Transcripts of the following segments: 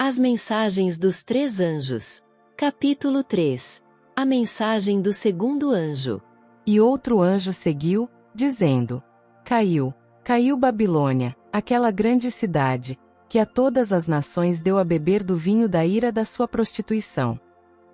As mensagens dos 3 anjos. Capítulo 3. A mensagem do segundo anjo. E outro anjo seguiu, dizendo: Caiu Babilônia, aquela grande cidade, que a todas as nações deu a beber do vinho da ira da sua prostituição.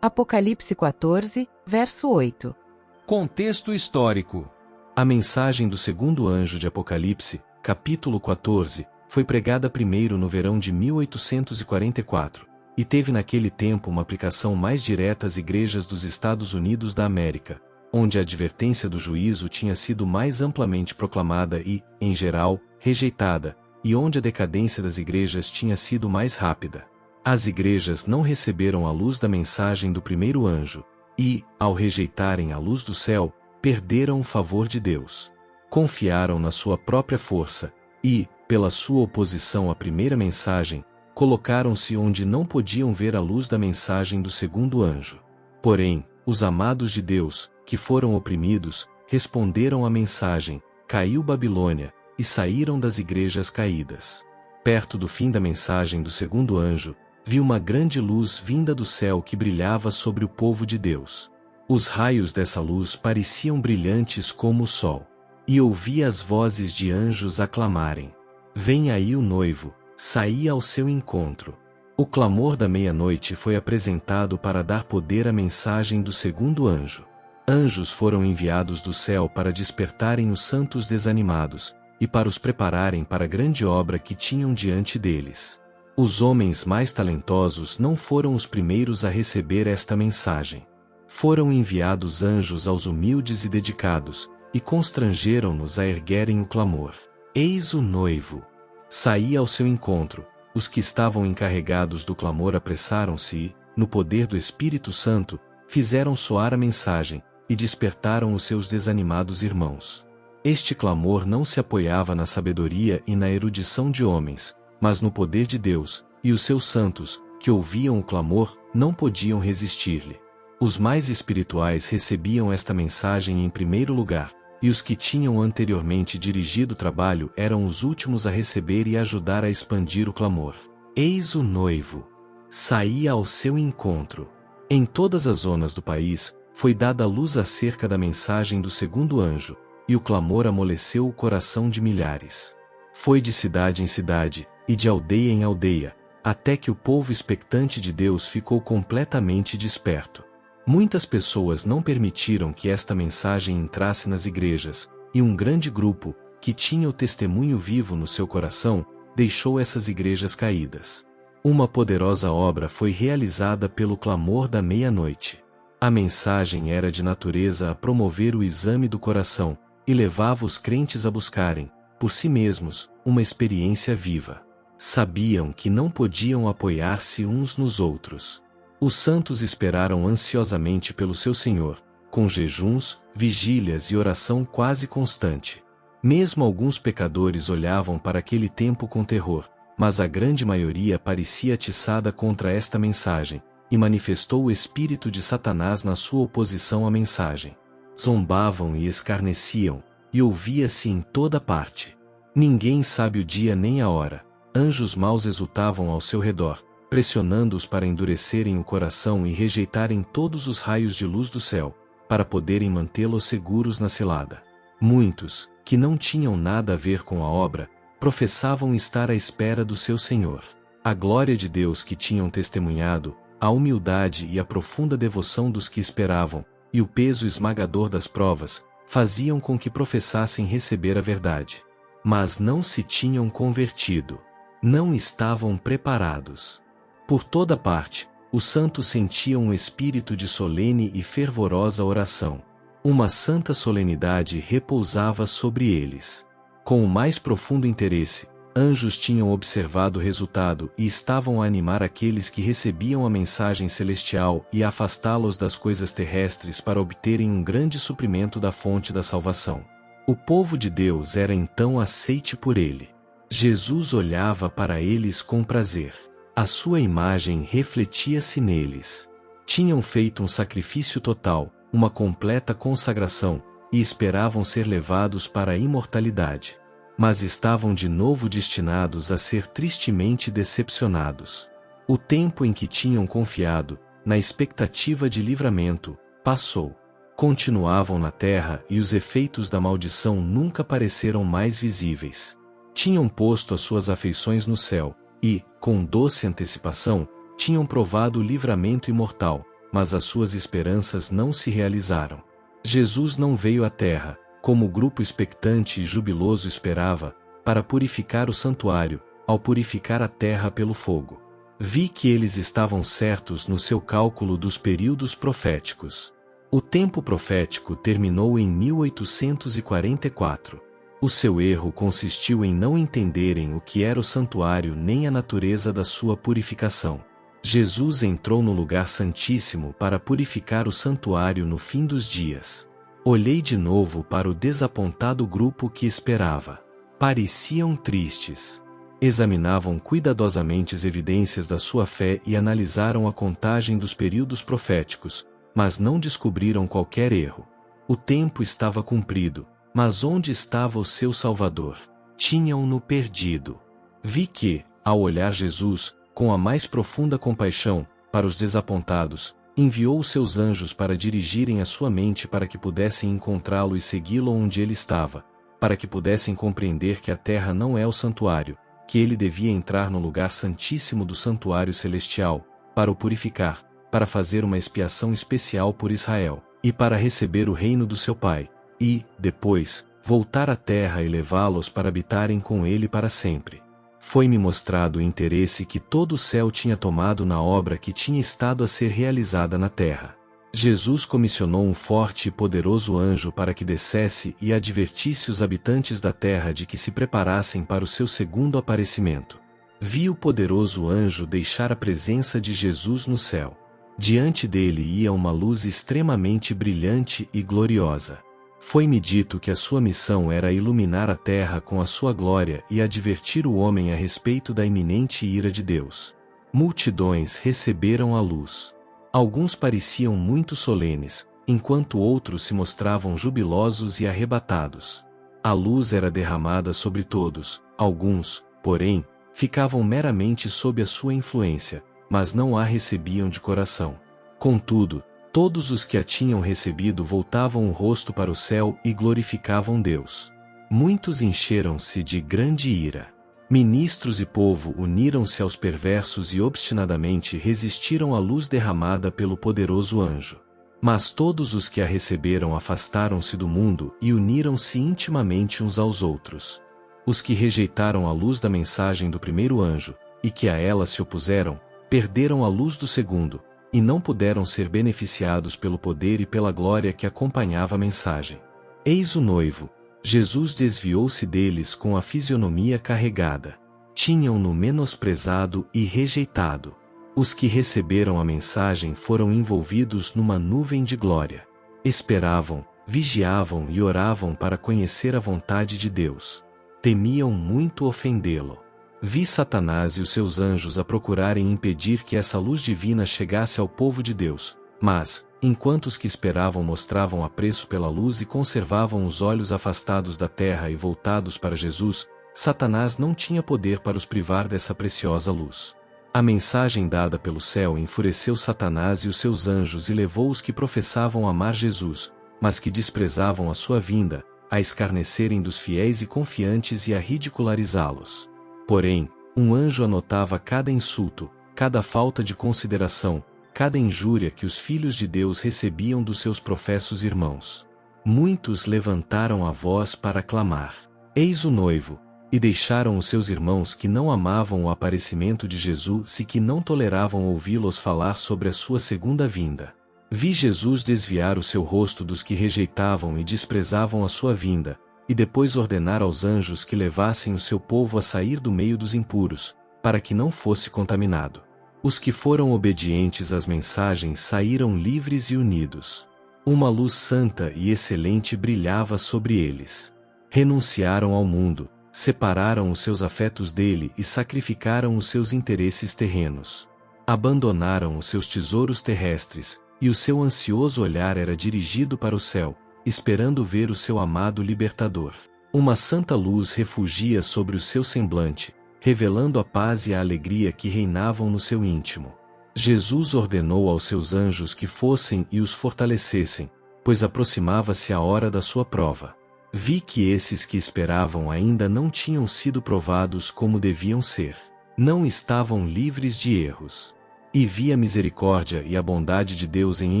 Apocalipse 14, verso 8. Contexto histórico. A mensagem do segundo anjo de Apocalipse, capítulo 14, foi pregada primeiro no verão de 1844, e teve naquele tempo uma aplicação mais direta às igrejas dos Estados Unidos da América, onde a advertência do juízo tinha sido mais amplamente proclamada e, em geral, rejeitada, e onde a decadência das igrejas tinha sido mais rápida. As igrejas não receberam a luz da mensagem do primeiro anjo, e, ao rejeitarem a luz do céu, perderam o favor de Deus. Confiaram na sua própria força, e, pela sua oposição à primeira mensagem, colocaram-se onde não podiam ver a luz da mensagem do segundo anjo. Porém, os amados de Deus, que foram oprimidos, responderam à mensagem: Caiu Babilônia, e saíram das igrejas caídas. Perto do fim da mensagem do segundo anjo, viu uma grande luz vinda do céu que brilhava sobre o povo de Deus. Os raios dessa luz pareciam brilhantes como o sol. E ouvi as vozes de anjos aclamarem: Vem aí o noivo, saí ao seu encontro. O clamor da meia-noite foi apresentado para dar poder à mensagem do segundo anjo. Anjos foram enviados do céu para despertarem os santos desanimados, e para os prepararem para a grande obra que tinham diante deles. Os homens mais talentosos não foram os primeiros a receber esta mensagem. Foram enviados anjos aos humildes e dedicados, e constrangeram-nos a erguerem o clamor: Eis o noivo! Saí ao seu encontro. Os que estavam encarregados do clamor apressaram-se e, no poder do Espírito Santo, fizeram soar a mensagem, e despertaram os seus desanimados irmãos. Este clamor não se apoiava na sabedoria e na erudição de homens, mas no poder de Deus, e os seus santos, que ouviam o clamor, não podiam resistir-lhe. Os mais espirituais recebiam esta mensagem em primeiro lugar, e os que tinham anteriormente dirigido o trabalho eram os últimos a receber e ajudar a expandir o clamor. Eis o noivo! Saí ao seu encontro. Em todas as zonas do país, foi dada luz acerca da mensagem do segundo anjo, e o clamor amoleceu o coração de milhares. Foi de cidade em cidade, e de aldeia em aldeia, até que o povo expectante de Deus ficou completamente desperto. Muitas pessoas não permitiram que esta mensagem entrasse nas igrejas, e um grande grupo, que tinha o testemunho vivo no seu coração, deixou essas igrejas caídas. Uma poderosa obra foi realizada pelo clamor da meia-noite. A mensagem era de natureza a promover o exame do coração, e levava os crentes a buscarem, por si mesmos, uma experiência viva. Sabiam que não podiam apoiar-se uns nos outros. Os santos esperaram ansiosamente pelo seu Senhor, com jejuns, vigílias e oração quase constante. Mesmo alguns pecadores olhavam para aquele tempo com terror, mas a grande maioria parecia atiçada contra esta mensagem, e manifestou o espírito de Satanás na sua oposição à mensagem. Zombavam e escarneciam, e ouvia-se em toda parte: Ninguém sabe o dia nem a hora. Anjos maus exultavam ao seu redor, pressionando-os para endurecerem o coração e rejeitarem todos os raios de luz do céu, para poderem mantê-los seguros na cilada. Muitos, que não tinham nada a ver com a obra, professavam estar à espera do seu Senhor. A glória de Deus que tinham testemunhado, a humildade e a profunda devoção dos que esperavam, e o peso esmagador das provas, faziam com que professassem receber a verdade. Mas não se tinham convertido. Não estavam preparados. Por toda parte, os santos sentiam um espírito de solene e fervorosa oração. Uma santa solenidade repousava sobre eles. Com o mais profundo interesse, anjos tinham observado o resultado e estavam a animar aqueles que recebiam a mensagem celestial e a afastá-los das coisas terrestres para obterem um grande suprimento da fonte da salvação. O povo de Deus era então aceite por ele. Jesus olhava para eles com prazer. A sua imagem refletia-se neles. Tinham feito um sacrifício total, uma completa consagração, e esperavam ser levados para a imortalidade. Mas estavam de novo destinados a ser tristemente decepcionados. O tempo em que tinham confiado, na expectativa de livramento, passou. Continuavam na terra e os efeitos da maldição nunca pareceram mais visíveis. Tinham posto as suas afeições no céu, e, com doce antecipação, tinham provado o livramento imortal, mas as suas esperanças não se realizaram. Jesus não veio à terra, como o grupo expectante e jubiloso esperava, para purificar o santuário, ao purificar a terra pelo fogo. Vi que eles estavam certos no seu cálculo dos períodos proféticos. O tempo profético terminou em 1844. O seu erro consistiu em não entenderem o que era o santuário nem a natureza da sua purificação. Jesus entrou no lugar santíssimo para purificar o santuário no fim dos dias. Olhei de novo para o desapontado grupo que esperava. Pareciam tristes. Examinavam cuidadosamente as evidências da sua fé e analisaram a contagem dos períodos proféticos, mas não descobriram qualquer erro. O tempo estava cumprido, mas onde estava o seu Salvador? Tinham-no perdido. Vi que, ao olhar Jesus, com a mais profunda compaixão, para os desapontados, enviou os seus anjos para dirigirem a sua mente para que pudessem encontrá-lo e segui-lo onde ele estava, para que pudessem compreender que a terra não é o santuário, que ele devia entrar no lugar santíssimo do santuário celestial, para o purificar, para fazer uma expiação especial por Israel, e para receber o reino do seu Pai, e, depois, voltar à terra e levá-los para habitarem com ele para sempre. Foi-me mostrado o interesse que todo o céu tinha tomado na obra que tinha estado a ser realizada na terra. Jesus comissionou um forte e poderoso anjo para que descesse e advertisse os habitantes da terra de que se preparassem para o seu segundo aparecimento. Vi o poderoso anjo deixar a presença de Jesus no céu. Diante dele ia uma luz extremamente brilhante e gloriosa. Foi-me dito que a sua missão era iluminar a terra com a sua glória e advertir o homem a respeito da iminente ira de Deus. Multidões receberam a luz. Alguns pareciam muito solenes, enquanto outros se mostravam jubilosos e arrebatados. A luz era derramada sobre todos, alguns, porém, ficavam meramente sob a sua influência, mas não a recebiam de coração. Contudo, todos os que a tinham recebido voltavam o rosto para o céu e glorificavam Deus. Muitos encheram-se de grande ira. Ministros e povo uniram-se aos perversos e obstinadamente resistiram à luz derramada pelo poderoso anjo. Mas todos os que a receberam afastaram-se do mundo e uniram-se intimamente uns aos outros. Os que rejeitaram a luz da mensagem do primeiro anjo, e que a ela se opuseram, perderam a luz do segundo, e não puderam ser beneficiados pelo poder e pela glória que acompanhava a mensagem. Eis o noivo. Jesus desviou-se deles com a fisionomia carregada. Tinham-no menosprezado e rejeitado. Os que receberam a mensagem foram envolvidos numa nuvem de glória. Esperavam, vigiavam e oravam para conhecer a vontade de Deus. Temiam muito ofendê-lo. Vi Satanás e os seus anjos a procurarem impedir que essa luz divina chegasse ao povo de Deus, mas, enquanto os que esperavam mostravam apreço pela luz e conservavam os olhos afastados da terra e voltados para Jesus, Satanás não tinha poder para os privar dessa preciosa luz. A mensagem dada pelo céu enfureceu Satanás e os seus anjos e levou os que professavam amar Jesus, mas que desprezavam a sua vinda, a escarnecerem dos fiéis e confiantes e a ridicularizá-los. Porém, um anjo anotava cada insulto, cada falta de consideração, cada injúria que os filhos de Deus recebiam dos seus professos irmãos. Muitos levantaram a voz para clamar: Eis o noivo! E deixaram os seus irmãos que não amavam o aparecimento de Jesus e que não toleravam ouvi-los falar sobre a sua segunda vinda. Vi Jesus desviar o seu rosto dos que rejeitavam e desprezavam a sua vinda, e depois ordenar aos anjos que levassem o seu povo a sair do meio dos impuros, para que não fosse contaminado. Os que foram obedientes às mensagens saíram livres e unidos. Uma luz santa e excelente brilhava sobre eles. Renunciaram ao mundo, separaram os seus afetos dele e sacrificaram os seus interesses terrenos. Abandonaram os seus tesouros terrestres, e o seu ansioso olhar era dirigido para o céu, esperando ver o seu amado libertador. Uma santa luz refugia sobre o seu semblante, revelando a paz e a alegria que reinavam no seu íntimo. Jesus ordenou aos seus anjos que fossem e os fortalecessem, pois aproximava-se a hora da sua prova. Vi que esses que esperavam ainda não tinham sido provados como deviam ser. Não estavam livres de erros. E vi a misericórdia e a bondade de Deus em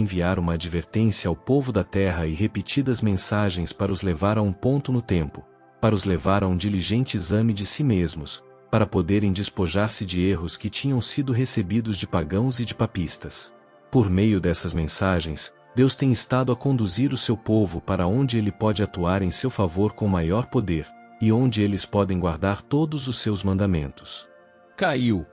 enviar uma advertência ao povo da terra e repetidas mensagens para os levar a um ponto no tempo, para os levar a um diligente exame de si mesmos, para poderem despojar-se de erros que tinham sido recebidos de pagãos e de papistas. Por meio dessas mensagens, Deus tem estado a conduzir o seu povo para onde ele pode atuar em seu favor com maior poder, e onde eles podem guardar todos os seus mandamentos. Caiu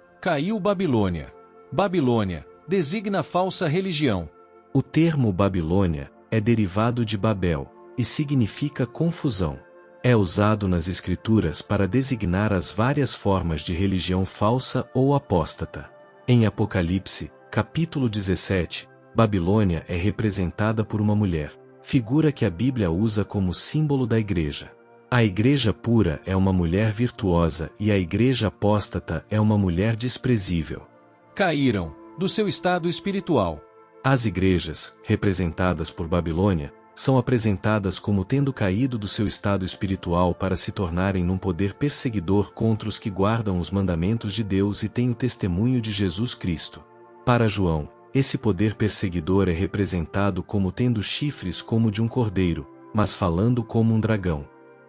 Babilônia. Babilônia designa falsa religião. O termo Babilônia é derivado de Babel, e significa confusão. É usado nas Escrituras para designar as várias formas de religião falsa ou apóstata. Em Apocalipse, capítulo 17, Babilônia é representada por uma mulher, figura que a Bíblia usa como símbolo da igreja. A igreja pura é uma mulher virtuosa e a igreja apóstata é uma mulher desprezível. Caíram do seu estado espiritual. As igrejas, representadas por Babilônia, são apresentadas como tendo caído do seu estado espiritual para se tornarem num poder perseguidor contra os que guardam os mandamentos de Deus e têm o testemunho de Jesus Cristo. Para João, esse poder perseguidor é representado como tendo chifres como de um cordeiro, mas falando como um dragão.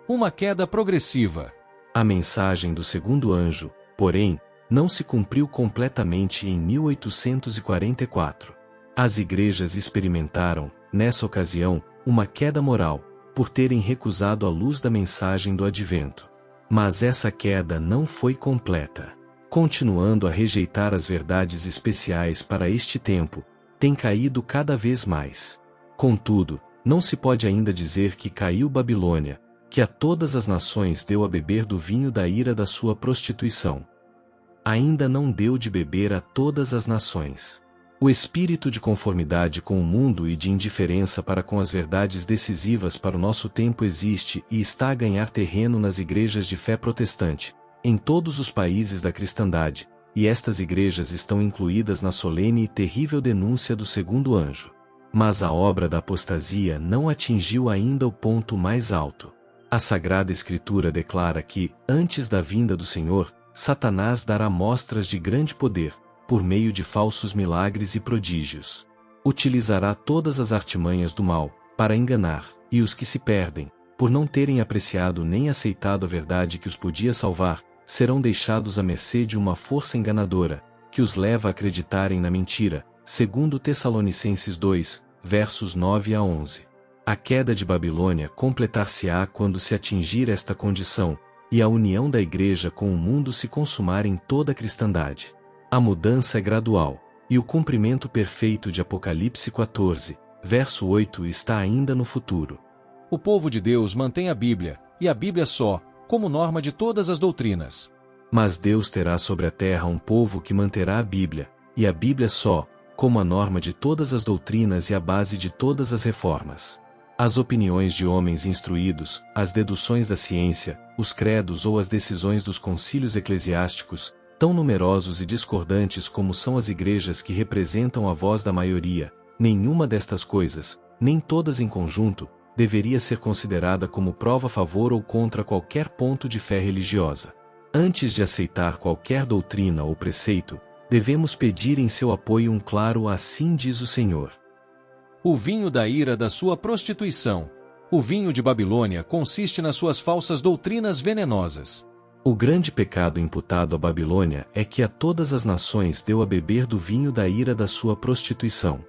Uma queda progressiva. A mensagem do segundo anjo, porém, não se cumpriu completamente em 1844. As igrejas experimentaram, nessa ocasião, uma queda moral, por terem recusado a luz da mensagem do advento. Mas essa queda não foi completa. Continuando a rejeitar as verdades especiais para este tempo, tem caído cada vez mais. Contudo, não se pode ainda dizer que caiu Babilônia, que a todas as nações deu a beber do vinho da ira da sua prostituição. Ainda não deu de beber a todas as nações. O espírito de conformidade com o mundo e de indiferença para com as verdades decisivas para o nosso tempo existe e está a ganhar terreno nas igrejas de fé protestante, em todos os países da cristandade, e estas igrejas estão incluídas na solene e terrível denúncia do segundo anjo. Mas a obra da apostasia não atingiu ainda o ponto mais alto. A Sagrada Escritura declara que, antes da vinda do Senhor, Satanás dará mostras de grande poder, por meio de falsos milagres e prodígios. Utilizará todas as artimanhas do mal, para enganar, e os que se perdem, por não terem apreciado nem aceitado a verdade que os podia salvar, serão deixados à mercê de uma força enganadora, que os leva a acreditarem na mentira, segundo Tessalonicenses 2, versos 9 a 11. A queda de Babilônia completar-se-á quando se atingir esta condição, e a união da igreja com o mundo se consumar em toda a cristandade. A mudança é gradual, e o cumprimento perfeito de Apocalipse 14, verso 8 está ainda no futuro. O povo de Deus mantém a Bíblia, e a Bíblia só, como norma de todas as doutrinas. Mas Deus terá sobre a terra um povo que manterá a Bíblia, e a Bíblia só, como a norma de todas as doutrinas e a base de todas as reformas. As opiniões de homens instruídos, as deduções da ciência, os credos ou as decisões dos concílios eclesiásticos, tão numerosos e discordantes como são as igrejas que representam a voz da maioria, nenhuma destas coisas, nem todas em conjunto, deveria ser considerada como prova a favor ou contra qualquer ponto de fé religiosa. Antes de aceitar qualquer doutrina ou preceito, devemos pedir em seu apoio um claro "assim diz o Senhor". O vinho da ira da sua prostituição. O vinho de Babilônia consiste nas suas falsas doutrinas venenosas. O grande pecado imputado à Babilônia é que a todas as nações deu a beber do vinho da ira da sua prostituição.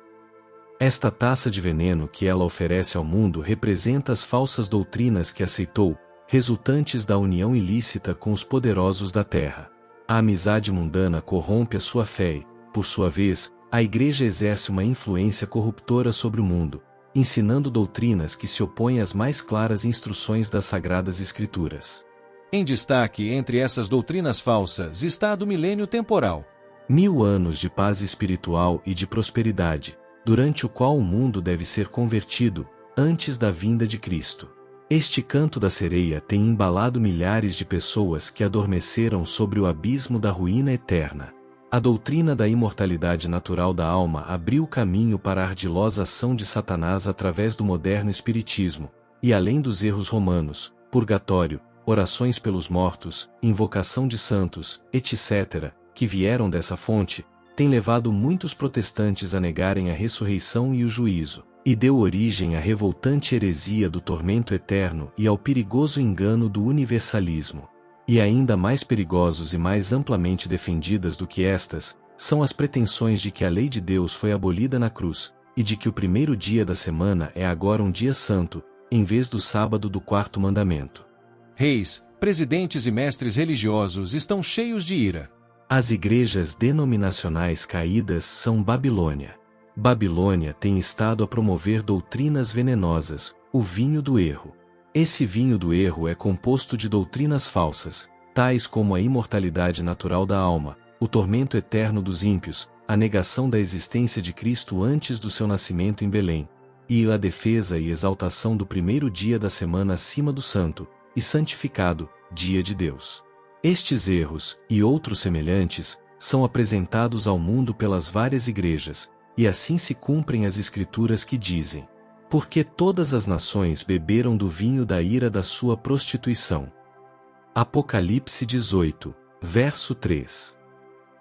Esta taça de veneno que ela oferece ao mundo representa as falsas doutrinas que aceitou, resultantes da união ilícita com os poderosos da terra. A amizade mundana corrompe a sua fé e, por sua vez, a Igreja exerce uma influência corruptora sobre o mundo, ensinando doutrinas que se opõem às mais claras instruções das Sagradas Escrituras. Em destaque entre essas doutrinas falsas está a do milênio temporal. 1000 anos de paz espiritual e de prosperidade, durante o qual o mundo deve ser convertido, antes da vinda de Cristo. Este canto da sereia tem embalado milhares de pessoas que adormeceram sobre o abismo da ruína eterna. A doutrina da imortalidade natural da alma abriu o caminho para a ardilosa ação de Satanás através do moderno espiritismo, e além dos erros romanos, purgatório, orações pelos mortos, invocação de santos, etc., que vieram dessa fonte, tem levado muitos protestantes a negarem a ressurreição e o juízo, e deu origem à revoltante heresia do tormento eterno e ao perigoso engano do universalismo. E ainda mais perigosos e mais amplamente defendidas do que estas, são as pretensões de que a lei de Deus foi abolida na cruz, e de que o primeiro dia da semana é agora um dia santo, em vez do sábado do quarto mandamento. Reis, presidentes e mestres religiosos estão cheios de ira. As igrejas denominacionais caídas são Babilônia. Babilônia tem estado a promover doutrinas venenosas, o vinho do erro. Esse vinho do erro é composto de doutrinas falsas, tais como a imortalidade natural da alma, o tormento eterno dos ímpios, a negação da existência de Cristo antes do seu nascimento em Belém, e a defesa e exaltação do primeiro dia da semana acima do santo e santificado dia de Deus. Estes erros, e outros semelhantes, são apresentados ao mundo pelas várias igrejas, e assim se cumprem as escrituras que dizem: porque todas as nações beberam do vinho da ira da sua prostituição. Apocalipse 18, verso 3.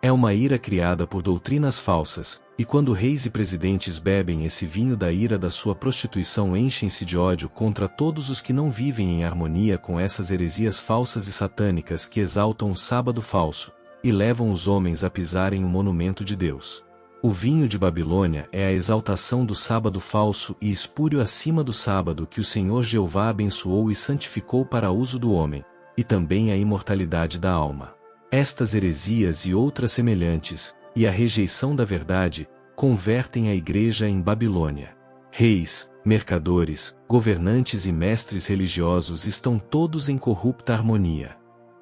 É uma ira criada por doutrinas falsas, e quando reis e presidentes bebem esse vinho da ira da sua prostituição, enchem-se de ódio contra todos os que não vivem em harmonia com essas heresias falsas e satânicas que exaltam o sábado falso, e levam os homens a pisarem o monumento de Deus. O vinho de Babilônia é a exaltação do sábado falso e espúrio acima do sábado que o Senhor Jeová abençoou e santificou para uso do homem, e também a imortalidade da alma. Estas heresias e outras semelhantes, e a rejeição da verdade, convertem a igreja em Babilônia. Reis, mercadores, governantes e mestres religiosos estão todos em corrupta harmonia.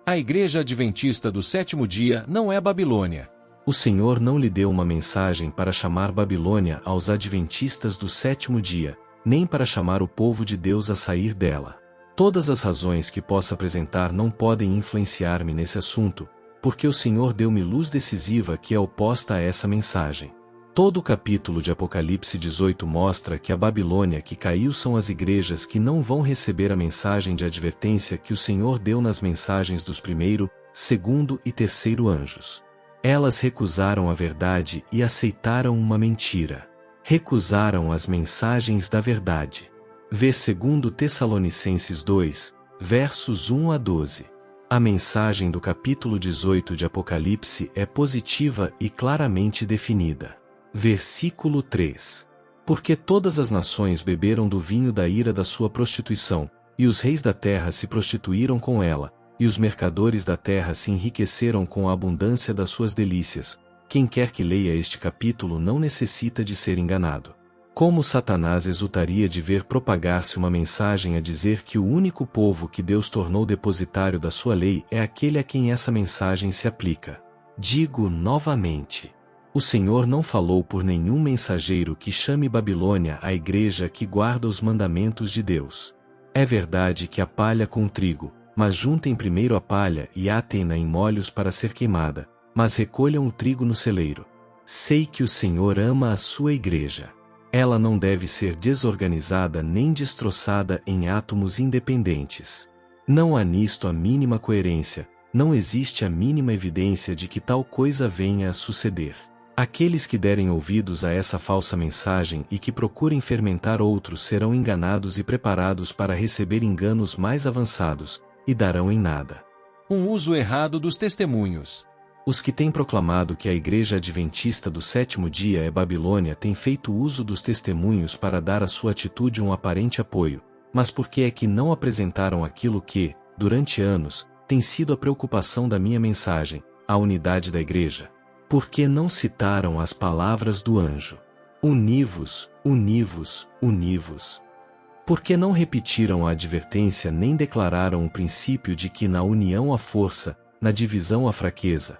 A igreja adventista do sétimo dia não é Babilônia. O Senhor não lhe deu uma mensagem para chamar Babilônia aos adventistas do sétimo dia, nem para chamar o povo de Deus a sair dela. Todas as razões que possa apresentar não podem influenciar-me nesse assunto, porque o Senhor deu-me luz decisiva que é oposta a essa mensagem. Todo o capítulo de Apocalipse 18 mostra que a Babilônia que caiu são as igrejas que não vão receber a mensagem de advertência que o Senhor deu nas mensagens dos primeiro, segundo e terceiro anjos. Elas recusaram a verdade e aceitaram uma mentira. Recusaram as mensagens da verdade. Vê 2 Tessalonicenses 2, versos 1 a 12. A mensagem do capítulo 18 de Apocalipse é positiva e claramente definida. Versículo 3. Porque todas as nações beberam do vinho da ira da sua prostituição, e os reis da terra se prostituíram com ela, e os mercadores da terra se enriqueceram com a abundância das suas delícias. Quem quer que leia este capítulo não necessita de ser enganado. Como Satanás exultaria de ver propagar-se uma mensagem a dizer que o único povo que Deus tornou depositário da sua lei é aquele a quem essa mensagem se aplica. Digo novamente: o Senhor não falou por nenhum mensageiro que chame Babilônia a igreja que guarda os mandamentos de Deus. É verdade que a palha com o trigo, mas juntem primeiro a palha e atem-na em molhos para ser queimada, mas recolham o trigo no celeiro. Sei que o Senhor ama a sua igreja. Ela não deve ser desorganizada nem destroçada em átomos independentes. Não há nisto a mínima coerência, não existe a mínima evidência de que tal coisa venha a suceder. Aqueles que derem ouvidos a essa falsa mensagem e que procurem fermentar outros serão enganados e preparados para receber enganos mais avançados, e darão em nada. Um uso errado dos testemunhos. Os que têm proclamado que a igreja adventista do sétimo dia é Babilônia têm feito uso dos testemunhos para dar à sua atitude um aparente apoio, mas por que é que não apresentaram aquilo que, durante anos, tem sido a preocupação da minha mensagem, a unidade da igreja? Por que não citaram as palavras do anjo? Univos, univos, univos. Por que não repetiram a advertência nem declararam o princípio de que na união há força, na divisão há fraqueza?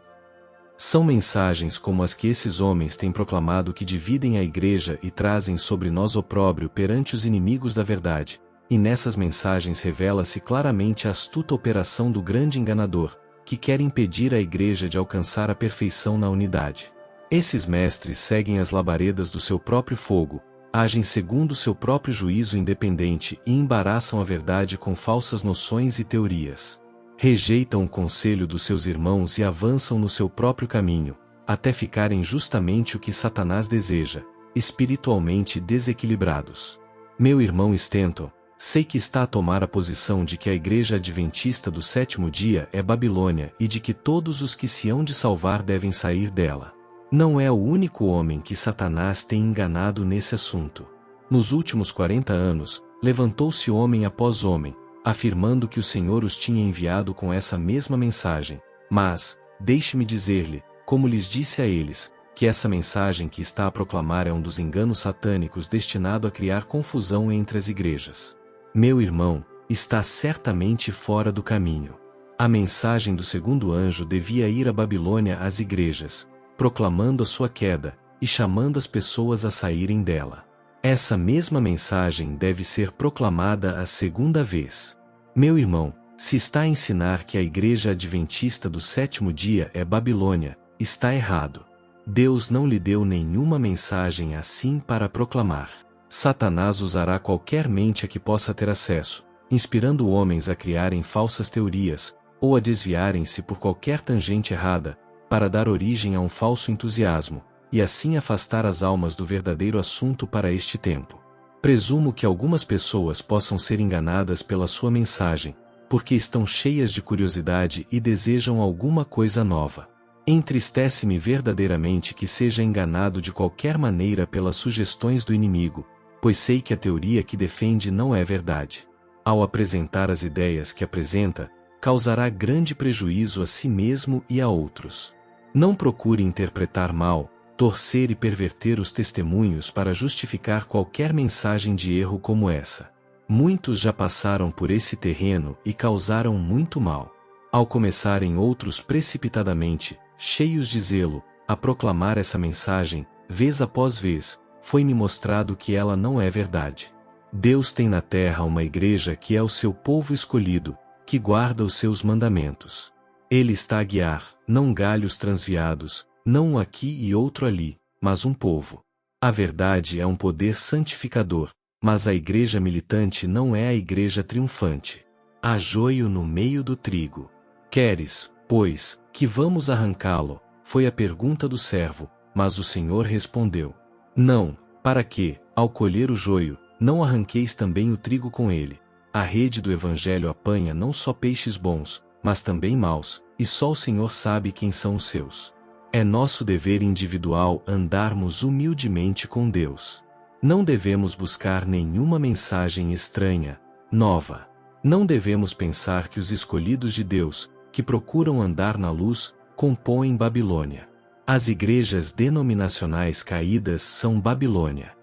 São mensagens como as que esses homens têm proclamado que dividem a igreja e trazem sobre nós opróbrio perante os inimigos da verdade, E nessas mensagens revela-se claramente a astuta operação do grande enganador, que quer impedir a igreja de alcançar a perfeição na unidade. Esses mestres seguem as labaredas do seu próprio fogo, agem segundo seu próprio juízo independente e embaraçam a verdade com falsas noções e teorias. Rejeitam o conselho dos seus irmãos e avançam no seu próprio caminho, até ficarem justamente o que Satanás deseja, espiritualmente desequilibrados. Meu irmão Stanton, sei que está a tomar a posição de que a Igreja Adventista do sétimo dia é Babilônia e de que todos os que se hão de salvar devem sair dela. Não é o único homem que Satanás tem enganado nesse assunto. Nos últimos 40 anos, levantou-se homem após homem, afirmando que o Senhor os tinha enviado com essa mesma mensagem, mas, deixe-me dizer-lhe, como lhes disse a eles, que essa mensagem que está a proclamar é um dos enganos satânicos destinado a criar confusão entre as igrejas. Meu irmão, está certamente fora do caminho. A mensagem do segundo anjo devia ir à Babilônia às igrejas, proclamando a sua queda, e chamando as pessoas a saírem dela. Essa mesma mensagem deve ser proclamada a segunda vez. Meu irmão, se está a ensinar que a Igreja Adventista do sétimo dia é Babilônia, está errado. Deus não lhe deu nenhuma mensagem assim para proclamar. Satanás usará qualquer mente a que possa ter acesso, inspirando homens a criarem falsas teorias, ou a desviarem-se por qualquer tangente errada, para dar origem a um falso entusiasmo, e assim afastar as almas do verdadeiro assunto para este tempo. Presumo que algumas pessoas possam ser enganadas pela sua mensagem, porque estão cheias de curiosidade e desejam alguma coisa nova. Entristece-me verdadeiramente que seja enganado de qualquer maneira pelas sugestões do inimigo, pois sei que a teoria que defende não é verdade. Ao apresentar as ideias que apresenta, causará grande prejuízo a si mesmo e a outros. Não procure interpretar mal, torcer e perverter os testemunhos para justificar qualquer mensagem de erro como essa. Muitos já passaram por esse terreno e causaram muito mal. Ao começarem outros precipitadamente, cheios de zelo, a proclamar essa mensagem, vez após vez, foi-me mostrado que ela não é verdade. Deus tem na terra uma igreja que é o seu povo escolhido, que guarda os seus mandamentos. Ele está a guiar, não galhos transviados, não um aqui e outro ali, mas um povo. A verdade é um poder santificador, mas a igreja militante não é a igreja triunfante. Há joio no meio do trigo. Queres, pois, que vamos arrancá-lo? Foi a pergunta do servo, mas o Senhor respondeu: Não, para que, ao colher o joio, não arranqueis também o trigo com ele. A rede do Evangelho apanha não só peixes bons, mas também maus, e só o Senhor sabe quem são os seus. É nosso dever individual andarmos humildemente com Deus. Não devemos buscar nenhuma mensagem estranha, nova. Não devemos pensar que os escolhidos de Deus, que procuram andar na luz, compõem Babilônia. As igrejas denominacionais caídas são Babilônia.